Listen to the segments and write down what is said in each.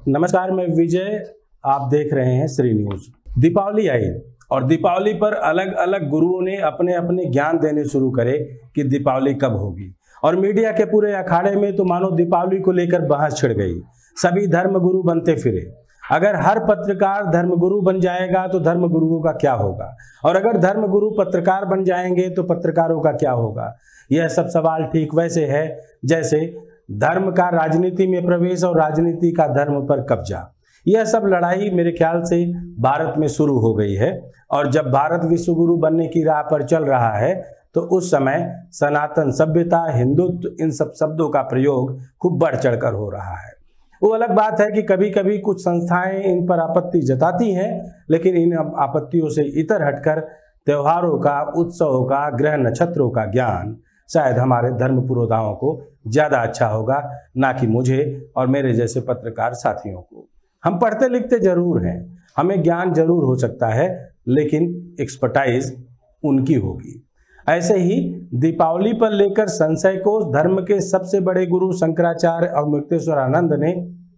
नमस्कार, मैं विजय। आप देख रहे हैं श्री न्यूज। दीपावली आई और दीपावली पर अलग अलग गुरुओं ने अपने अपने ज्ञान देने शुरू करे कि दीपावली कब होगी। और मीडिया के पूरे अखाड़े में तो मानो दीपावली को लेकर बहस छिड़ गई। सभी धर्मगुरु बनते फिरे। अगर हर पत्रकार धर्मगुरु बन जाएगा तो धर्मगुरुओं का क्या होगा, और अगर धर्मगुरु पत्रकार बन जाएंगे तो पत्रकारों का क्या होगा। यह सब सवाल ठीक वैसे है जैसे धर्म का राजनीति में प्रवेश और राजनीति का धर्म पर कब्जा। यह सब लड़ाई मेरे ख्याल से भारत में शुरू हो गई है, और जब भारत विश्व गुरु बनने की राह पर चल रहा है तो उस समय सनातन सभ्यता, हिंदुत्व, इन सब शब्दों का प्रयोग खूब बढ़ चढ़कर हो रहा है। वो अलग बात है कि कभी कभी कुछ संस्थाएं इन पर आपत्ति जताती हैं, लेकिन इन आपत्तियों से इतर हटकर त्योहारों का, उत्सवों का, ग्रह नक्षत्रों का ज्ञान शायद हमारे धर्म पुरोधाओं को ज़्यादा अच्छा होगा, ना कि मुझे और मेरे जैसे पत्रकार साथियों को। हम पढ़ते लिखते जरूर हैं, हमें ज्ञान जरूर हो सकता है, लेकिन एक्सपर्टाइज उनकी होगी। ऐसे ही दीपावली पर लेकर संशय को धर्म के सबसे बड़े गुरु शंकराचार्य और मुक्तेश्वरानंद ने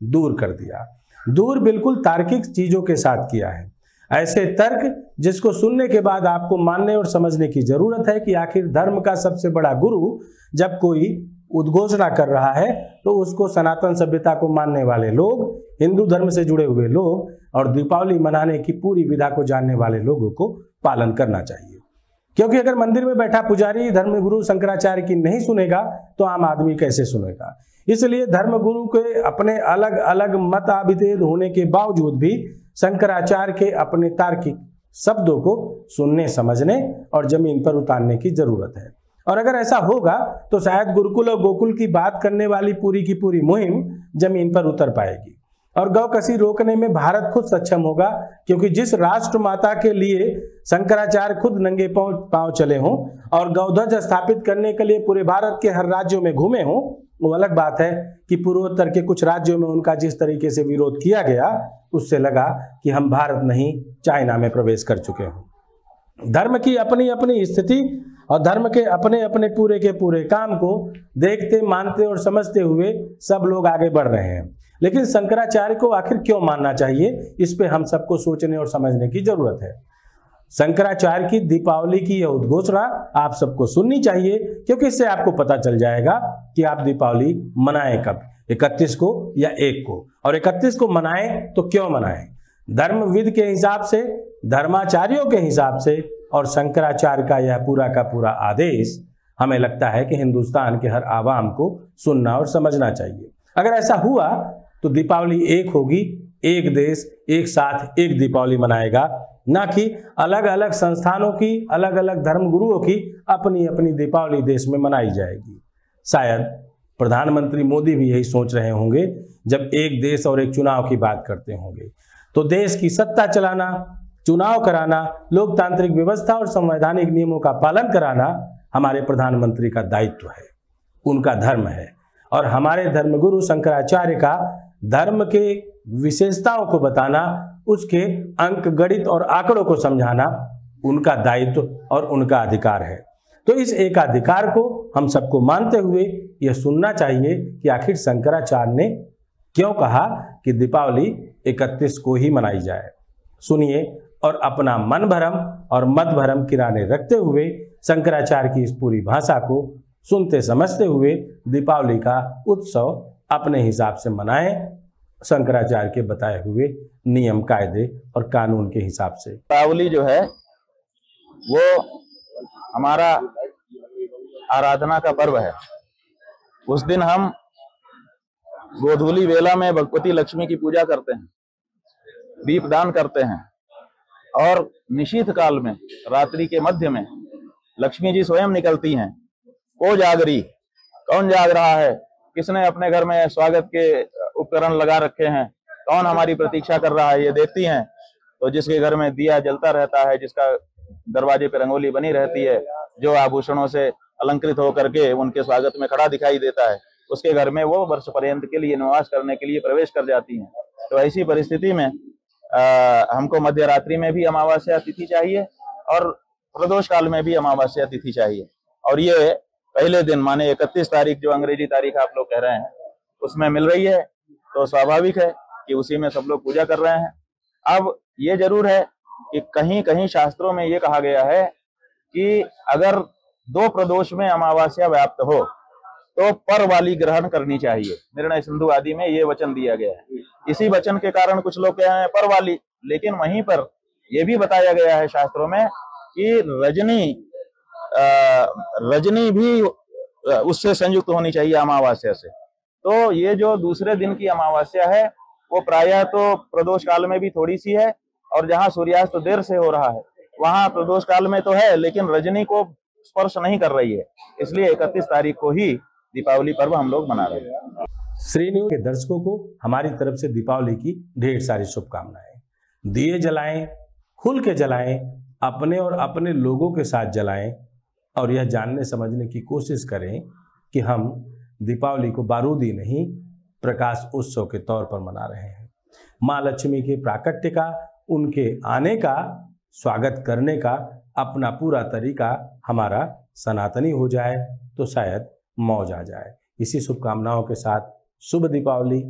दूर कर दिया। दूर बिल्कुल तार्किक चीज़ों के साथ किया है। ऐसे तर्क जिसको सुनने के बाद आपको मानने और समझने की जरूरत है कि आखिर धर्म का सबसे बड़ा गुरु जब कोई उद्घोषणा कर रहा है तो उसको सनातन सभ्यता को मानने वाले लोग, हिंदू धर्म से जुड़े हुए लोग और दीपावली मनाने की पूरी विधा को जानने वाले लोगों को पालन करना चाहिए। क्योंकि अगर मंदिर में बैठा पुजारी धर्मगुरु शंकराचार्य की नहीं सुनेगा तो आम आदमी कैसे सुनेगा। इसलिए धर्मगुरु के अपने अलग अलग मतभेद होने के बावजूद भी शंकराचार्य के अपने तार्किक शब्दों को सुनने, समझने और जमीन पर उतारने की जरूरत है। और अगर ऐसा होगा तो शायद गुरुकुल और गोकुल की बात करने वाली पूरी की पूरी मुहिम जमीन पर उतर पाएगी और गौ कसी रोकने में भारत खुद सक्षम होगा। क्योंकि जिस राष्ट्र माता के लिए शंकराचार्य खुद नंगे पांव चले हों और गौध्वज स्थापित करने के लिए पूरे भारत के हर राज्यों में घूमे हों, वो अलग बात है कि पूर्वोत्तर के कुछ राज्यों में उनका जिस तरीके से विरोध किया गया, उससे लगा कि हम भारत नहीं चाइना में प्रवेश कर चुके हों। धर्म की अपनी अपनी स्थिति और धर्म के अपने अपने पूरे के पूरे काम को देखते, मानते और समझते हुए सब लोग आगे बढ़ रहे हैं। लेकिन शंकराचार्य को आखिर क्यों मानना चाहिए, इस पे हम सबको सोचने और समझने की जरूरत है। शंकराचार्य की दीपावली की यह उद्घोषणा आप सबको सुननी चाहिए, क्योंकि इससे आपको पता चल जाएगा कि आप दीपावली मनाएं कब, 31 को या 1 को, और 31 को मनाएं तो क्यों मनाएं। धर्मविद के हिसाब से, धर्माचार्यों के हिसाब से और शंकराचार्य का यह पूरा का पूरा आदेश हमें लगता है कि हिंदुस्तान के हर आवाम को सुनना और समझना चाहिए। अगर ऐसा हुआ तो दीपावली एक होगी, एक देश एक साथ एक दीपावली मनाएगा, ना कि अलग अलग संस्थानों की, अलग अलग धर्मगुरुओं की अपनी अपनी दीपावली देश में मनाई जाएगी। शायद प्रधानमंत्री मोदी भी यही सोच रहे होंगे जब एक देश और एक चुनाव की बात करते होंगे। तो देश की सत्ता चलाना, चुनाव कराना, लोकतांत्रिक व्यवस्था और संवैधानिक नियमों का पालन कराना हमारे प्रधानमंत्री का दायित्व है, उनका धर्म है। और हमारे धर्मगुरु शंकराचार्य का धर्म के विशेषताओं को बताना, उसके अंक, गणित और आंकड़ों को समझाना उनका दायित्व और उनका अधिकार है। तो इस एकाधिकार को हम सबको मानते हुए यह सुनना चाहिए कि आखिर शंकराचार्य ने क्यों कहा कि दीपावली 31 को ही मनाई जाए। सुनिए और अपना मन भरम और मत भरम किराने रखते हुए शंकराचार्य की इस पूरी भाषा को सुनते समझते हुए दीपावली का उत्सव अपने हिसाब से मनाएं, शंकराचार्य के बताए हुए नियम, कायदे और कानून के हिसाब से। दीपावली जो है वो हमारा आराधना का पर्व है। उस दिन हम गोधूली वेला में भगवती लक्ष्मी की पूजा करते हैं, दीपदान करते हैं, और निशीथ काल में, रात्रि के मध्य में लक्ष्मी जी स्वयं निकलती हैं। को जागरी, कौन जाग रहा है, किसने अपने घर में स्वागत के उपकरण लगा रखे हैं, कौन हमारी प्रतीक्षा कर रहा है, ये देखती हैं। तो जिसके घर में दिया जलता रहता है, जिसका दरवाजे पे रंगोली बनी रहती है, जो आभूषणों से अलंकृत होकर के उनके स्वागत में खड़ा दिखाई देता है, उसके घर में वो वर्ष पर्यंत के लिए निवास करने के लिए प्रवेश कर जाती हैं। तो ऐसी परिस्थिति में हमको मध्य रात्रि में भी अमावस्या तिथि चाहिए और प्रदोष काल में भी अमावस्या तिथि चाहिए। और ये पहले दिन माने 31 तारीख जो अंग्रेजी तारीख आप लोग कह रहे हैं उसमें मिल रही है, तो स्वाभाविक है कि उसी में सब लोग पूजा कर रहे हैं। अब ये जरूर है कि कहीं कहीं शास्त्रों में ये कहा गया है कि अगर 2 प्रदोष में अमावस्या व्याप्त हो तो पर वाली ग्रहण करनी चाहिए। निर्णय सिंधु आदि में ये वचन दिया गया है। इसी वचन के कारण कुछ लोग कह रहे हैं पर वाली, लेकिन वहीं पर यह भी बताया गया है शास्त्रों में कि रजनी भी उससे संयुक्त होनी चाहिए अमावस्या से। तो ये जो दूसरे दिन की अमावस्या है वो प्रायः तो प्रदोष काल में भी थोड़ी सी है, और जहाँ सूर्यास्त देर से हो रहा है वहां प्रदोष काल में तो है लेकिन रजनी को स्पर्श नहीं कर रही है, इसलिए 31 तारीख को ही दीपावली पर्व हम लोग मना रहे हैं। श्री न्यूज के दर्शकों को हमारी तरफ से दीपावली की ढेर सारी शुभकामनाएं। दिए जलाएं, खुल के जलाएं, अपने और अपने लोगों के साथ जलाएं और यह जानने समझने की कोशिश करें कि हम दीपावली को बारूदी नहीं प्रकाश उत्सव के तौर पर मना रहे हैं। माँ लक्ष्मी के प्राकट्य का, उनके आने का स्वागत करने का अपना पूरा तरीका हमारा सनातनी हो जाए तो शायद मौज आ जाए। इसी शुभकामनाओं के साथ शुभ दीपावली।